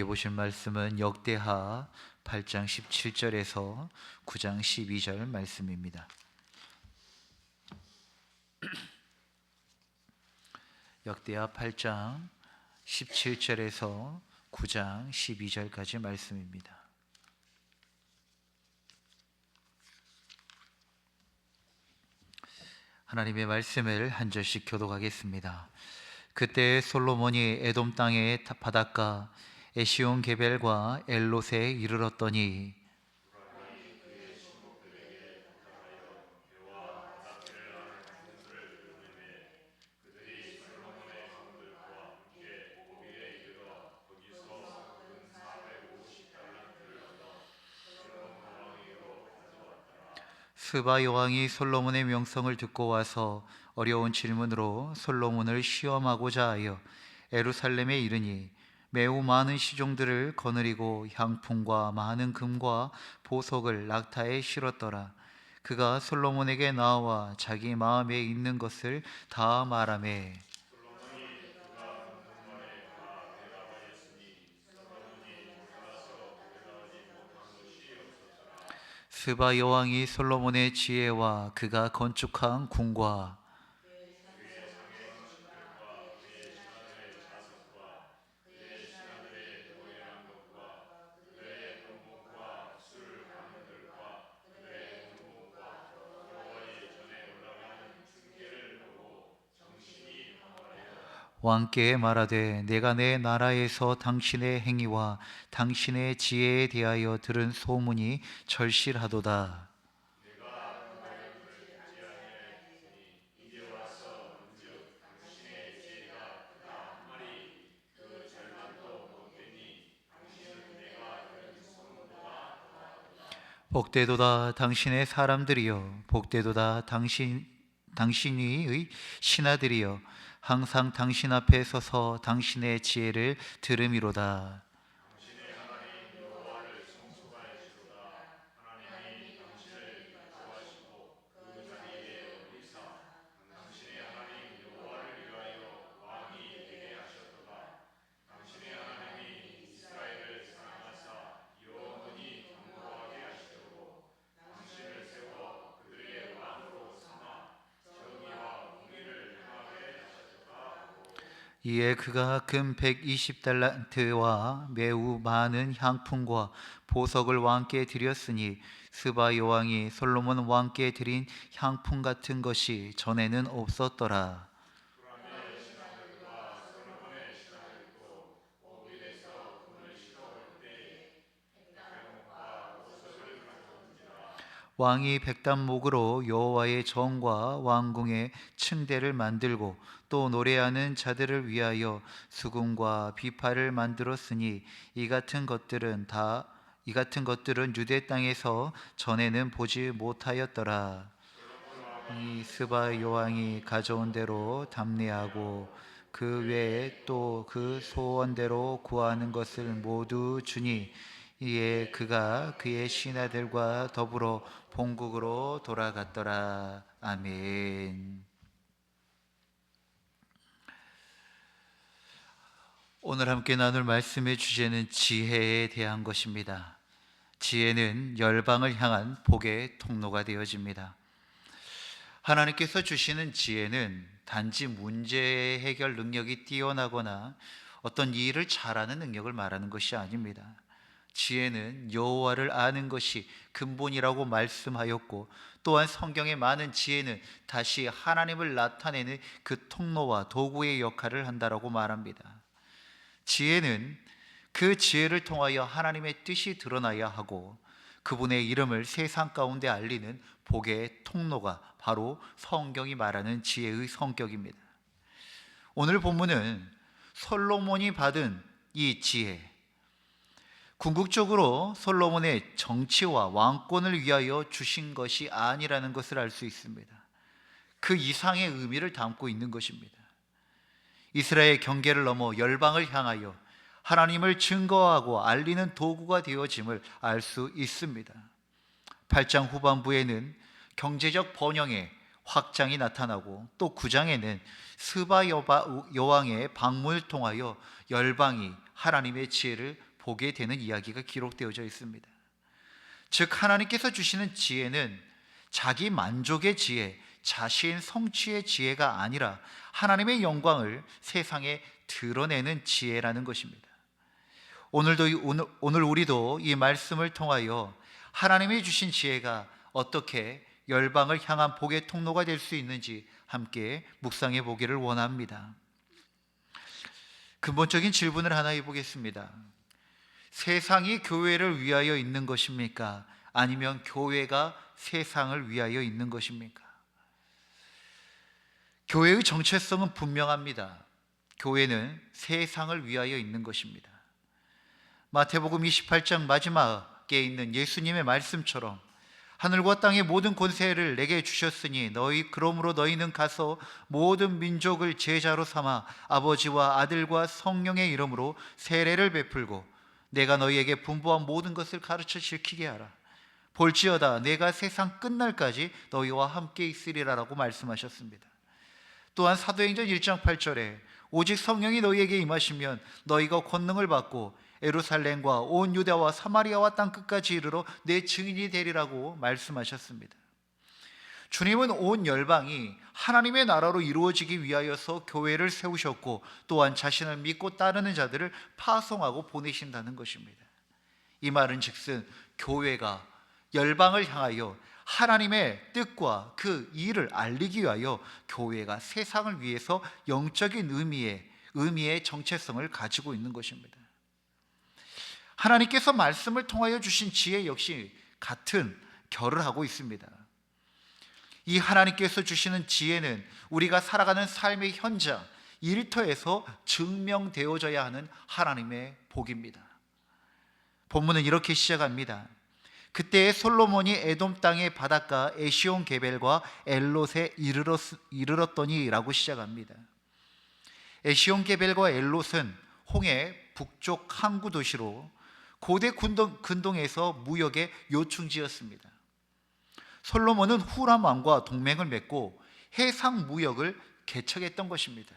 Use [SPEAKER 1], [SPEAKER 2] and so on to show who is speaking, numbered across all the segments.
[SPEAKER 1] 보실 말씀은 역대하 8장 17절에서 9장 12절 말씀입니다. 역대하 8장 17절에서 9장 12절까지 말씀입니다. 하나님의 말씀을 한 절씩 교독하겠습니다. 그때 솔로몬이 에돔 땅의 바닷가 에시온 게벨과 엘롯에 이르렀더니 스바 여왕이 솔로몬의 명성을 듣고 와서 어려운 질문으로 솔로몬을 시험하고자 하여 예루살렘에 이르니 매우 많은 시종들을 거느리고 향품과 많은 금과 보석을 낙타에 실었더라. 그가 솔로몬에게 나와 자기 마음에 있는 것을 다 말하매 스바 여왕이 솔로몬의 지혜와 그가 건축한 궁과 왕께 말하되 내가 내 나라에서 당신의 행위와 당신의 지혜에 대하여 들은 소문이 절실하도다. 복되도다 당신의 사람들이여, 복되도다 당신의 신하들이여, 항상 당신 앞에 서서 당신의 지혜를 들음이로다. 이에 그가 금 120달란트와 매우 많은 향품과 보석을 왕께 드렸으니 스바 여왕이 솔로몬 왕께 드린 향품 같은 것이 전에는 없었더라. 왕이 백단목으로 여호와의 정과 왕궁의 층대를 만들고 또 노래하는 자들을 위하여 수금과 비파를 만들었으니 이 같은 것들은 유대 땅에서 전에는 보지 못하였더라. 이 스바 여왕이 가져온 대로 담례하고 그 외에 또 그 소원대로 구하는 것을 모두 주니 이에 그가 그의 신하들과 더불어 본국으로 돌아갔더라. 아멘. 오늘 함께 나눌 말씀의 주제는 지혜에 대한 것입니다. 지혜는 열방을 향한 복의 통로가 되어집니다. 하나님께서 주시는 지혜는 단지 문제 해결 능력이 뛰어나거나 어떤 일을 잘하는 능력을 말하는 것이 아닙니다. 지혜는 여호와를 아는 것이 근본이라고 말씀하였고, 또한 성경의 많은 지혜는 다시 하나님을 나타내는 그 통로와 도구의 역할을 한다라고 말합니다. 지혜는 그 지혜를 통하여 하나님의 뜻이 드러나야 하고 그분의 이름을 세상 가운데 알리는 복의 통로가 바로 성경이 말하는 지혜의 성격입니다. 오늘 본문은 솔로몬이 받은 이 지혜, 궁극적으로 솔로몬의 정치와 왕권을 위하여 주신 것이 아니라는 것을 알 수 있습니다. 그 이상의 의미를 담고 있는 것입니다. 이스라엘 경계를 넘어 열방을 향하여 하나님을 증거하고 알리는 도구가 되어짐을 알 수 있습니다. 8장 후반부에는 경제적 번영의 확장이 나타나고 또 9장에는 스바 여왕의 방문을 통하여 열방이 하나님의 지혜를 보게 되는 이야기가 기록되어져 있습니다. 즉 하나님께서 주시는 지혜는 자기 만족의 지혜, 자신 성취의 지혜가 아니라 하나님의 영광을 세상에 드러내는 지혜라는 것입니다. 오늘 우리도 이 말씀을 통하여 하나님이 주신 지혜가 어떻게 열방을 향한 복의 통로가 될 수 있는지 함께 묵상해 보기를 원합니다. 근본적인 질문을 하나 해보겠습니다. 세상이 교회를 위하여 있는 것입니까? 아니면 교회가 세상을 위하여 있는 것입니까? 교회의 정체성은 분명합니다. 교회는 세상을 위하여 있는 것입니다. 마태복음 28장 마지막에 있는 예수님의 말씀처럼 하늘과 땅의 모든 권세를 내게 주셨으니 그러므로 너희는 가서 모든 민족을 제자로 삼아 아버지와 아들과 성령의 이름으로 세례를 베풀고 내가 너희에게 분부한 모든 것을 가르쳐 지키게 하라. 볼지어다 내가 세상 끝날까지 너희와 함께 있으리라라고 말씀하셨습니다. 또한 사도행전 1장 8절에 오직 성령이 너희에게 임하시면 너희가 권능을 받고 예루살렘과 온 유대와 사마리아와 땅끝까지 이르러 내 증인이 되리라고 말씀하셨습니다. 주님은 온 열방이 하나님의 나라로 이루어지기 위하여서 교회를 세우셨고 또한 자신을 믿고 따르는 자들을 파송하고 보내신다는 것입니다. 이 말은 즉슨 교회가 열방을 향하여 하나님의 뜻과 그 일을 알리기 위하여 교회가 세상을 위해서 영적인 의미의 정체성을 가지고 있는 것입니다. 하나님께서 말씀을 통하여 주신 지혜 역시 같은 결을 하고 있습니다. 이 하나님께서 주시는 지혜는 우리가 살아가는 삶의 현장, 일터에서 증명되어져야 하는 하나님의 복입니다. 본문은 이렇게 시작합니다. 그때 솔로몬이 에돔 땅의 바닷가 에시온 게벨과 엘롯에 이르렀더니 라고 시작합니다. 에시온 게벨과 엘롯은 홍해 북쪽 항구 도시로 고대 근동에서 무역의 요충지였습니다. 솔로몬은 후람 왕과 동맹을 맺고 해상 무역을 개척했던 것입니다.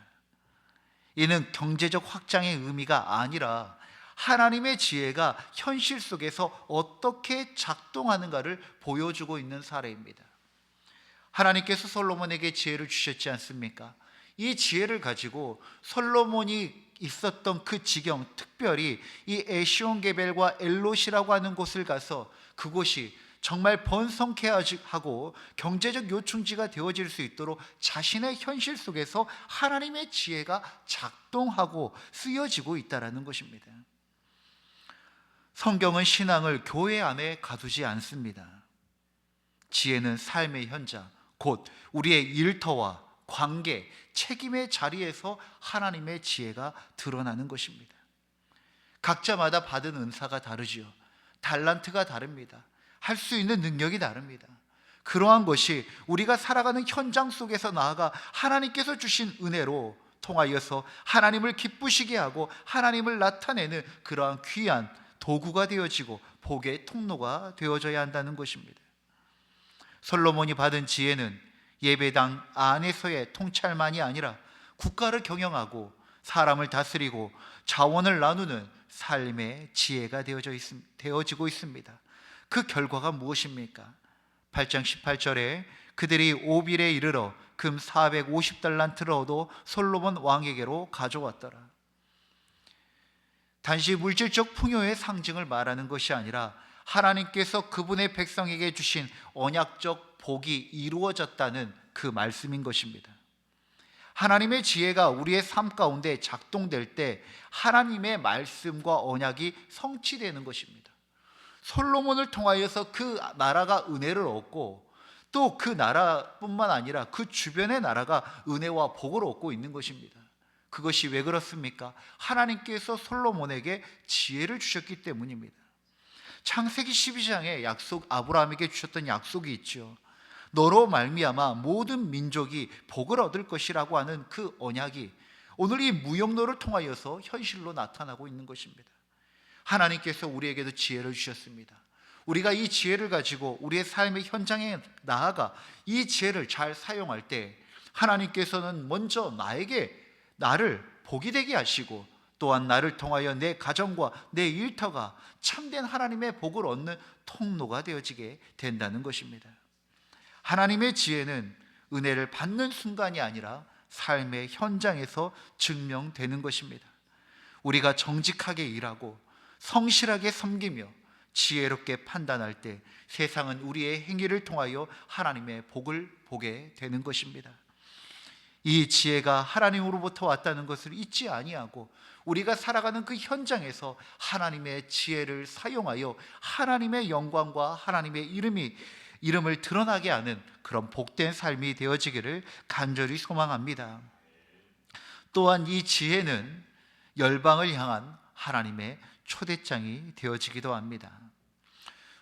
[SPEAKER 1] 이는 경제적 확장의 의미가 아니라 하나님의 지혜가 현실 속에서 어떻게 작동하는가를 보여주고 있는 사례입니다. 하나님께서 솔로몬에게 지혜를 주셨지 않습니까? 이 지혜를 가지고 솔로몬이 있었던 그 지경, 특별히 이 에시온게벨과 엘롯이라고 하는 곳을 가서 그곳이 정말 번성케 하고 경제적 요충지가 되어질 수 있도록 자신의 현실 속에서 하나님의 지혜가 작동하고 쓰여지고 있다는 것입니다. 성경은 신앙을 교회 안에 가두지 않습니다. 지혜는 삶의 현장, 곧 우리의 일터와 관계, 책임의 자리에서 하나님의 지혜가 드러나는 것입니다. 각자마다 받은 은사가 다르지요. 달란트가 다릅니다. 할 수 있는 능력이 다릅니다. 그러한 것이 우리가 살아가는 현장 속에서 나아가 하나님께서 주신 은혜로 통하여서 하나님을 기쁘시게 하고 하나님을 나타내는 그러한 귀한 도구가 되어지고 복의 통로가 되어져야 한다는 것입니다. 솔로몬이 받은 지혜는 예배당 안에서의 통찰만이 아니라 국가를 경영하고 사람을 다스리고 자원을 나누는 삶의 지혜가 되어지고 있습니다. 그 결과가 무엇입니까? 8장 18절에 그들이 오빌에 이르러 금 450달란트를 얻어 솔로몬 왕에게로 가져왔더라. 단지 물질적 풍요의 상징을 말하는 것이 아니라 하나님께서 그분의 백성에게 주신 언약적 복이 이루어졌다는 그 말씀인 것입니다. 하나님의 지혜가 우리의 삶 가운데 작동될 때 하나님의 말씀과 언약이 성취되는 것입니다. 솔로몬을 통하여서 그 나라가 은혜를 얻고 또 그 나라뿐만 아니라 그 주변의 나라가 은혜와 복을 얻고 있는 것입니다. 그것이 왜 그렇습니까? 하나님께서 솔로몬에게 지혜를 주셨기 때문입니다. 창세기 12장에 아브라함에게 주셨던 약속이 있죠. 너로 말미암아 모든 민족이 복을 얻을 것이라고 하는 그 언약이 오늘 이 무역로를 통하여서 현실로 나타나고 있는 것입니다. 하나님께서 우리에게도 지혜를 주셨습니다. 우리가 이 지혜를 가지고 우리의 삶의 현장에 나아가 이 지혜를 잘 사용할 때 하나님께서는 먼저 나를 복이 되게 하시고 또한 나를 통하여 내 가정과 내 일터가 참된 하나님의 복을 얻는 통로가 되어지게 된다는 것입니다. 하나님의 지혜는 은혜를 받는 순간이 아니라 삶의 현장에서 증명되는 것입니다. 우리가 정직하게 일하고 성실하게 섬기며 지혜롭게 판단할 때 세상은 우리의 행위를 통하여 하나님의 복을 보게 되는 것입니다. 이 지혜가 하나님으로부터 왔다는 것을 잊지 아니하고 우리가 살아가는 그 현장에서 하나님의 지혜를 사용하여 하나님의 영광과 하나님의 이름을 드러나게 하는 그런 복된 삶이 되어지기를 간절히 소망합니다. 또한 이 지혜는 열방을 향한 하나님의 초대장이 되어지기도 합니다.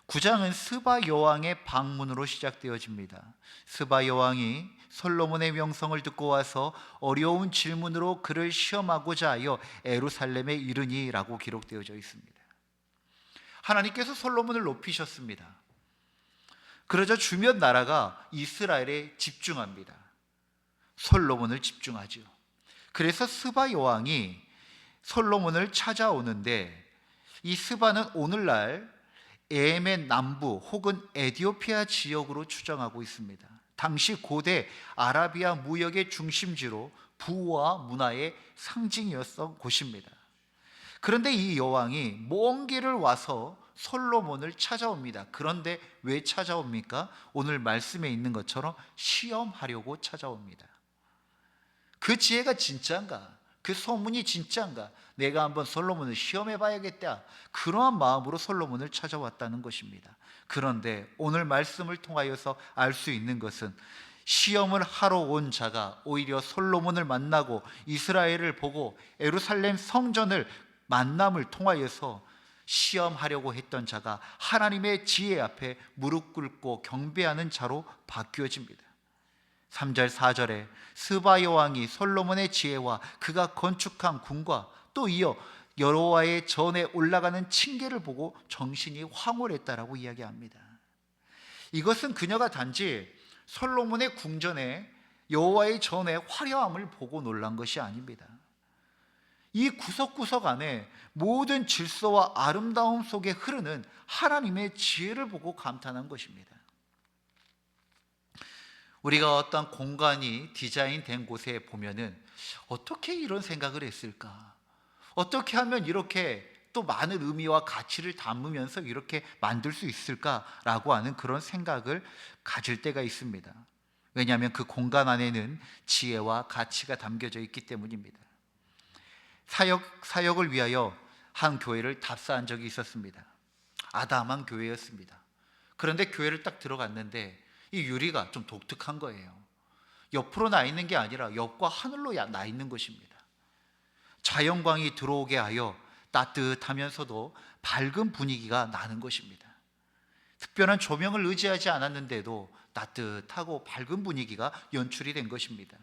[SPEAKER 1] 9장은 스바 여왕의 방문으로 시작되어집니다. 스바 여왕이 솔로몬의 명성을 듣고 와서 어려운 질문으로 그를 시험하고자 하여 예루살렘에 이르니라고 기록되어져 있습니다. 하나님께서 솔로몬을 높이셨습니다. 그러자 주변 나라가 이스라엘에 집중합니다. 솔로몬을 집중하죠. 그래서 스바 여왕이 솔로몬을 찾아오는데, 이 스바는 오늘날 예멘 남부 혹은 에티오피아 지역으로 추정하고 있습니다. 당시 고대 아라비아 무역의 중심지로 부와 문화의 상징이었던 곳입니다. 그런데 이 여왕이 먼 길을 와서 솔로몬을 찾아옵니다. 그런데 왜 찾아옵니까? 오늘 말씀에 있는 것처럼 시험하려고 찾아옵니다. 그 지혜가 진짜인가? 그 소문이 진짜인가? 내가 한번 솔로몬을 시험해 봐야겠다. 그러한 마음으로 솔로몬을 찾아왔다는 것입니다. 그런데 오늘 말씀을 통하여서 알 수 있는 것은 시험을 하러 온 자가 오히려 솔로몬을 만나고 이스라엘을 보고 예루살렘 성전을 만남을 통하여서 시험하려고 했던 자가 하나님의 지혜 앞에 무릎 꿇고 경배하는 자로 바뀌어집니다. 3절 4절에 스바 여왕이 솔로몬의 지혜와 그가 건축한 궁과 또 이어 여호와의 전에 올라가는 층계를 보고 정신이 황홀했다라고 이야기합니다. 이것은 그녀가 단지 솔로몬의 궁전에 여호와의 전의 화려함을 보고 놀란 것이 아닙니다. 이 구석구석 안에 모든 질서와 아름다움 속에 흐르는 하나님의 지혜를 보고 감탄한 것입니다. 우리가 어떤 공간이 디자인된 곳에 보면은 어떻게 이런 생각을 했을까? 어떻게 하면 이렇게 또 많은 의미와 가치를 담으면서 이렇게 만들 수 있을까라고 하는 그런 생각을 가질 때가 있습니다. 왜냐하면 그 공간 안에는 지혜와 가치가 담겨져 있기 때문입니다. 사역을 위하여 한 교회를 답사한 적이 있었습니다. 아담한 교회였습니다. 그런데 교회를 딱 들어갔는데 이 유리가 좀 독특한 거예요. 옆으로 나 있는 게 아니라 옆과 하늘로 나 있는 것입니다. 자연광이 들어오게 하여 따뜻하면서도 밝은 분위기가 나는 것입니다. 특별한 조명을 의지하지 않았는데도 따뜻하고 밝은 분위기가 연출이 된 것입니다.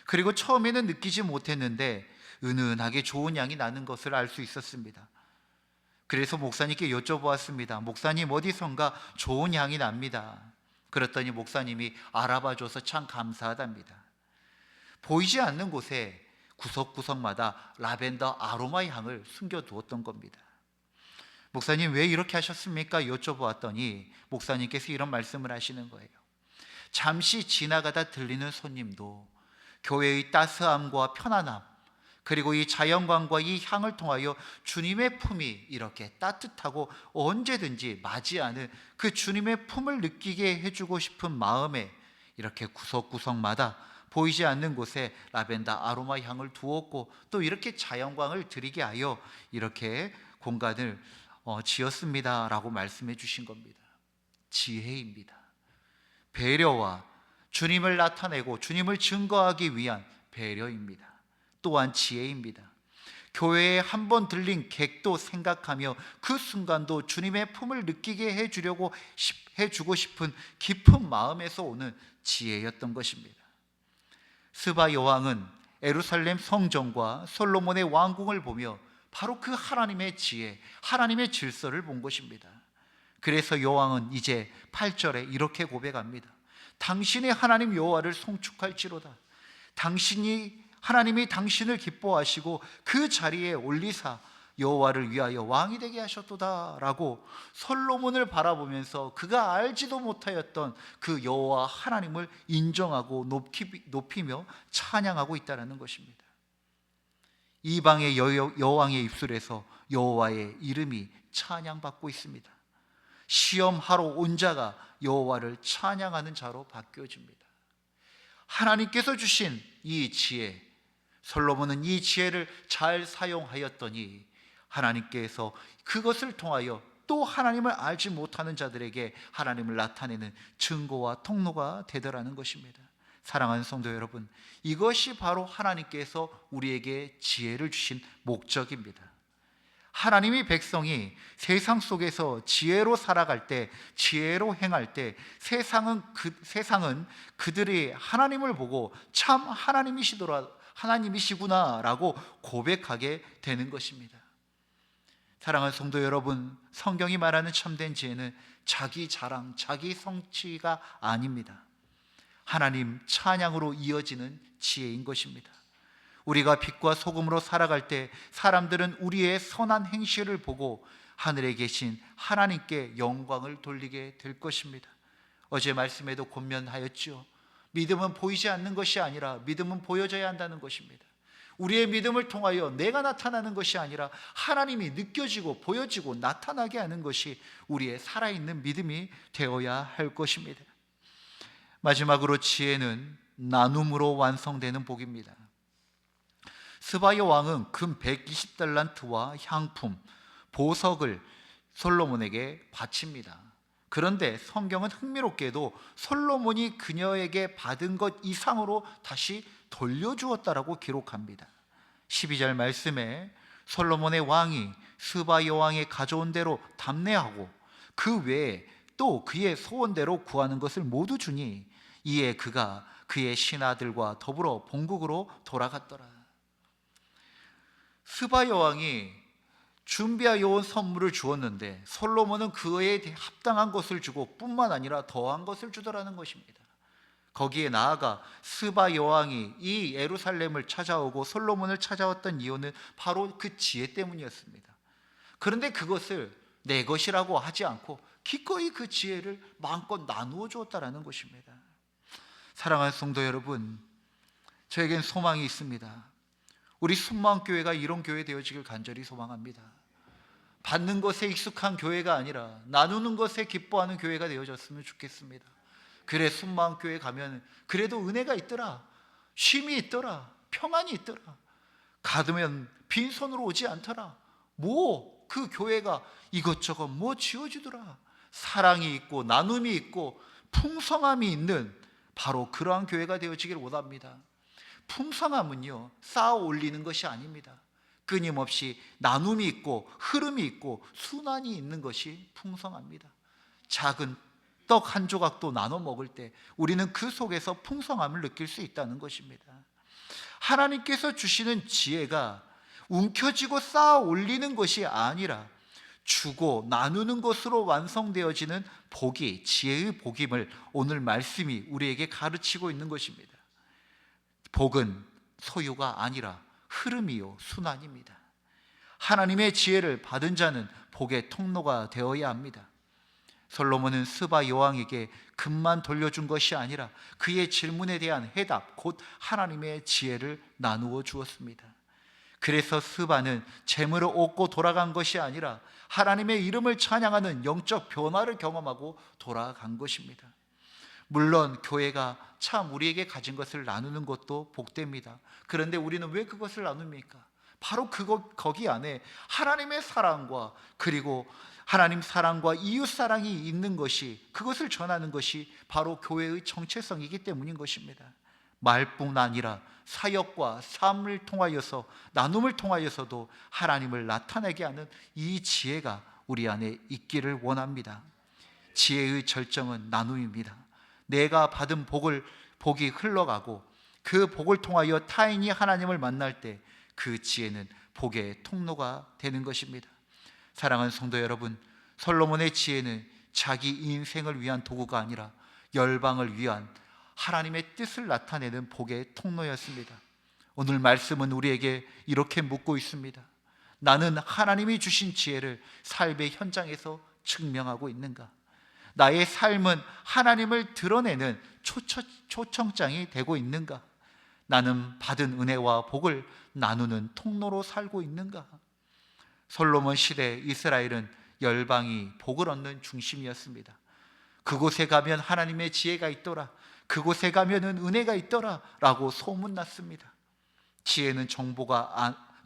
[SPEAKER 1] 그리고 처음에는 느끼지 못했는데 은은하게 좋은 향이 나는 것을 알 수 있었습니다. 그래서 목사님께 여쭤보았습니다. 목사님, 어디선가 좋은 향이 납니다. 그랬더니 목사님이 알아봐줘서 참 감사하답니다. 보이지 않는 곳에 구석구석마다 라벤더 아로마 향을 숨겨두었던 겁니다. 목사님, 왜 이렇게 하셨습니까? 여쭤보았더니 목사님께서 이런 말씀을 하시는 거예요. 잠시 지나가다 들리는 손님도 교회의 따스함과 편안함, 그리고 이 자연광과 이 향을 통하여 주님의 품이 이렇게 따뜻하고 언제든지 맞이하는 그 주님의 품을 느끼게 해주고 싶은 마음에 이렇게 구석구석마다 보이지 않는 곳에 라벤더 아로마 향을 두었고 또 이렇게 자연광을 드리게 하여 이렇게 공간을 지었습니다 라고 말씀해 주신 겁니다. 지혜입니다. 배려와 주님을 나타내고 주님을 증거하기 위한 배려입니다. 또한 지혜입니다. 교회에 한 번 들린 객도 생각하며 그 순간도 주님의 품을 느끼게 해주고 싶은 깊은 마음에서 오는 지혜였던 것입니다. 스바 여왕은 예루살렘 성전과 솔로몬의 왕궁을 보며 바로 그 하나님의 지혜, 하나님의 질서를 본 것입니다. 그래서 여왕은 이제 8절에 이렇게 고백합니다. 당신의 하나님 여호와를 송축할지로다. 당신이 하나님이 당신을 기뻐하시고 그 자리에 올리사 여호와를 위하여 왕이 되게 하셨도다라고 솔로몬을 바라보면서 그가 알지도 못하였던 그 여호와 하나님을 인정하고 높이며 찬양하고 있다는 것입니다. 이방의 여왕의 입술에서 여호와의 이름이 찬양받고 있습니다. 시험하러 온 자가 여호와를 찬양하는 자로 바뀌어집니다. 하나님께서 주신 이 지혜, 솔로몬은 이 지혜를 잘 사용하였더니 하나님께서 그것을 통하여 또 하나님을 알지 못하는 자들에게 하나님을 나타내는 증거와 통로가 되더라는 것입니다. 사랑하는 성도 여러분, 이것이 바로 하나님께서 우리에게 지혜를 주신 목적입니다. 하나님이 백성이 세상 속에서 지혜로 살아갈 때, 지혜로 행할 때 세상은 그들이 하나님을 보고 참 하나님이시구나라고 고백하게 되는 것입니다. 사랑하는 성도 여러분, 성경이 말하는 참된 지혜는 자기 자랑, 자기 성취가 아닙니다. 하나님 찬양으로 이어지는 지혜인 것입니다. 우리가 빛과 소금으로 살아갈 때 사람들은 우리의 선한 행실을 보고 하늘에 계신 하나님께 영광을 돌리게 될 것입니다. 어제 말씀에도 권면하였죠. 믿음은 보이지 않는 것이 아니라 믿음은 보여져야 한다는 것입니다. 우리의 믿음을 통하여 내가 나타나는 것이 아니라 하나님이 느껴지고 보여지고 나타나게 하는 것이 우리의 살아있는 믿음이 되어야 할 것입니다. 마지막으로 지혜는 나눔으로 완성되는 복입니다. 스바야 왕은 금 120달란트와 향품, 보석을 솔로몬에게 바칩니다. 그런데 성경은 흥미롭게도 솔로몬이 그녀에게 받은 것 이상으로 다시 돌려주었다라고 기록합니다. 12절 말씀에 솔로몬의 왕이 스바야 왕이 가져온 대로 담내하고 그 외에 또 그의 소원대로 구하는 것을 모두 주니 이에 그가 그의 신하들과 더불어 본국으로 돌아갔더라. 스바야 왕이 준비하여 온 선물을 주었는데 솔로몬은 그에 합당한 것을 주고 뿐만 아니라 더한 것을 주더라는 것입니다. 거기에 나아가 스바야 왕이 이 예루살렘을 찾아오고 솔로몬을 찾아왔던 이유는 바로 그 지혜 때문이었습니다. 그런데 그것을 내 것이라고 하지 않고 기꺼이 그 지혜를 마음껏 나누어 주었다는 것입니다. 사랑하는 성도 여러분, 저에겐 소망이 있습니다. 우리 순망교회가 이런 교회 되어지길 간절히 소망합니다. 받는 것에 익숙한 교회가 아니라 나누는 것에 기뻐하는 교회가 되어졌으면 좋겠습니다. 그래, 순망교회 가면 그래도 은혜가 있더라, 쉼이 있더라, 평안이 있더라, 가두면 빈손으로 오지 않더라, 그 교회가 이것저것 지어주더라, 사랑이 있고 나눔이 있고 풍성함이 있는 바로 그러한 교회가 되어지기를 원합니다. 풍성함은요, 쌓아 올리는 것이 아닙니다. 끊임없이 나눔이 있고 흐름이 있고 순환이 있는 것이 풍성합니다. 작은 떡 한 조각도 나눠 먹을 때 우리는 그 속에서 풍성함을 느낄 수 있다는 것입니다. 하나님께서 주시는 지혜가 움켜쥐고 쌓아 올리는 것이 아니라 주고 나누는 것으로 완성되어지는 복이, 지혜의 복임을 오늘 말씀이 우리에게 가르치고 있는 것입니다. 복은 소유가 아니라 흐름이요 순환입니다. 하나님의 지혜를 받은 자는 복의 통로가 되어야 합니다. 솔로몬은 스바야 왕에게 금만 돌려준 것이 아니라 그의 질문에 대한 해답, 곧 하나님의 지혜를 나누어 주었습니다. 그래서 스바는 재물을 얻고 돌아간 것이 아니라 하나님의 이름을 찬양하는 영적 변화를 경험하고 돌아간 것입니다. 물론 교회가 참 우리에게 가진 것을 나누는 것도 복됩니다. 그런데 우리는 왜 그것을 나눕니까? 바로 거기 안에 하나님의 사랑과 그리고 하나님 사랑과 이웃 사랑이 있는 것이, 그것을 전하는 것이 바로 교회의 정체성이기 때문인 것입니다. 말뿐 아니라 사역과 삶을 통하여서, 나눔을 통하여서도 하나님을 나타내게 하는 이 지혜가 우리 안에 있기를 원합니다. 지혜의 절정은 나눔입니다. 내가 받은 복이 흘러가고 그 복을 통하여 타인이 하나님을 만날 때 그 지혜는 복의 통로가 되는 것입니다. 사랑하는 성도 여러분, 솔로몬의 지혜는 자기 인생을 위한 도구가 아니라 열방을 위한 하나님의 뜻을 나타내는 복의 통로였습니다. 오늘 말씀은 우리에게 이렇게 묻고 있습니다. 나는 하나님이 주신 지혜를 삶의 현장에서 증명하고 있는가? 나의 삶은 하나님을 드러내는 초청장이 되고 있는가? 나는 받은 은혜와 복을 나누는 통로로 살고 있는가? 솔로몬 시대 이스라엘은 열방이 복을 얻는 중심이었습니다. 그곳에 가면 하나님의 지혜가 있더라, 그곳에 가면은 은혜가 있더라 라고 소문났습니다. 지혜는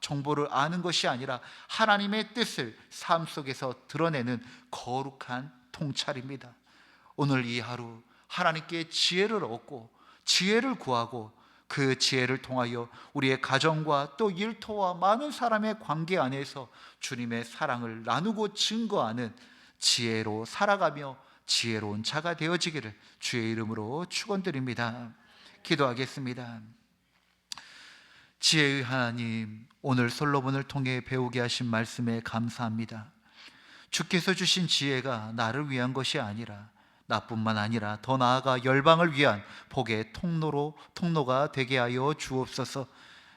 [SPEAKER 1] 정보를 아는 것이 아니라 하나님의 뜻을 삶 속에서 드러내는 거룩한 통찰입니다. 오늘 이 하루 하나님께 지혜를 얻고 지혜를 구하고 그 지혜를 통하여 우리의 가정과 또 일터와 많은 사람의 관계 안에서 주님의 사랑을 나누고 증거하는 지혜로 살아가며 지혜로운 자가 되어지기를 주의 이름으로 축원드립니다. 기도하겠습니다. 지혜의 하나님, 오늘 솔로몬을 통해 배우게 하신 말씀에 감사합니다. 주께서 주신 지혜가 나를 위한 것이 아니라 나뿐만 아니라 더 나아가 열방을 위한 복의 통로가 되게 하여 주옵소서.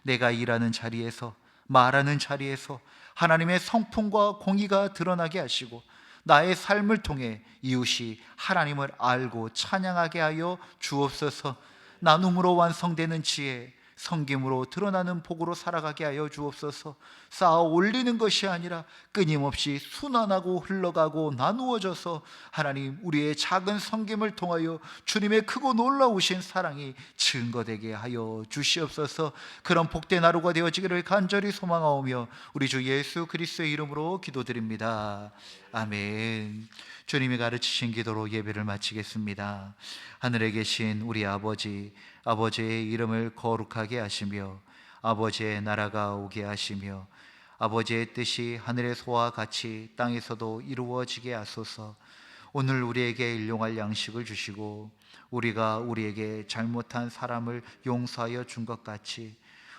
[SPEAKER 1] 내가 일하는 자리에서, 말하는 자리에서 하나님의 성품과 공의가 드러나게 하시고 나의 삶을 통해 이웃이 하나님을 알고 찬양하게 하여 주옵소서. 나눔으로 완성되는 지혜, 섬김으로 드러나는 복으로 살아가게 하여 주옵소서. 쌓아 올리는 것이 아니라 끊임없이 순환하고 흘러가고 나누어져서 하나님, 우리의 작은 섬김을 통하여 주님의 크고 놀라우신 사랑이 증거되게 하여 주시옵소서. 그런 복된 하루가 되어지기를 간절히 소망하오며 우리 주 예수 그리스도의 이름으로 기도드립니다. 아멘. 주님이 가르치신 기도로 예배를 마치겠습니다. 하늘에 계신 우리 아버지의 이름을 거룩하게 하시며 아버지의 나라가 오게 하시며 아버지의 뜻이 하늘에서와 같이 땅에서도 이루어지게 하소서. 오늘 우리에게 일용할 양식을 주시고 우리가 우리에게 잘못한 사람을 용서하여 준 것 같이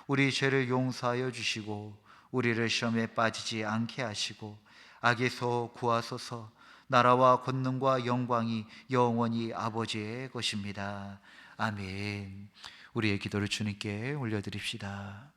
[SPEAKER 1] 우리 죄를 용서하여 주시고 우리를 시험에 빠지지 않게 하시고 악에서 구하소서. 나라와 권능과 영광이 영원히 아버지의 것입니다. 아멘. 우리의 기도를 주님께 올려드립시다.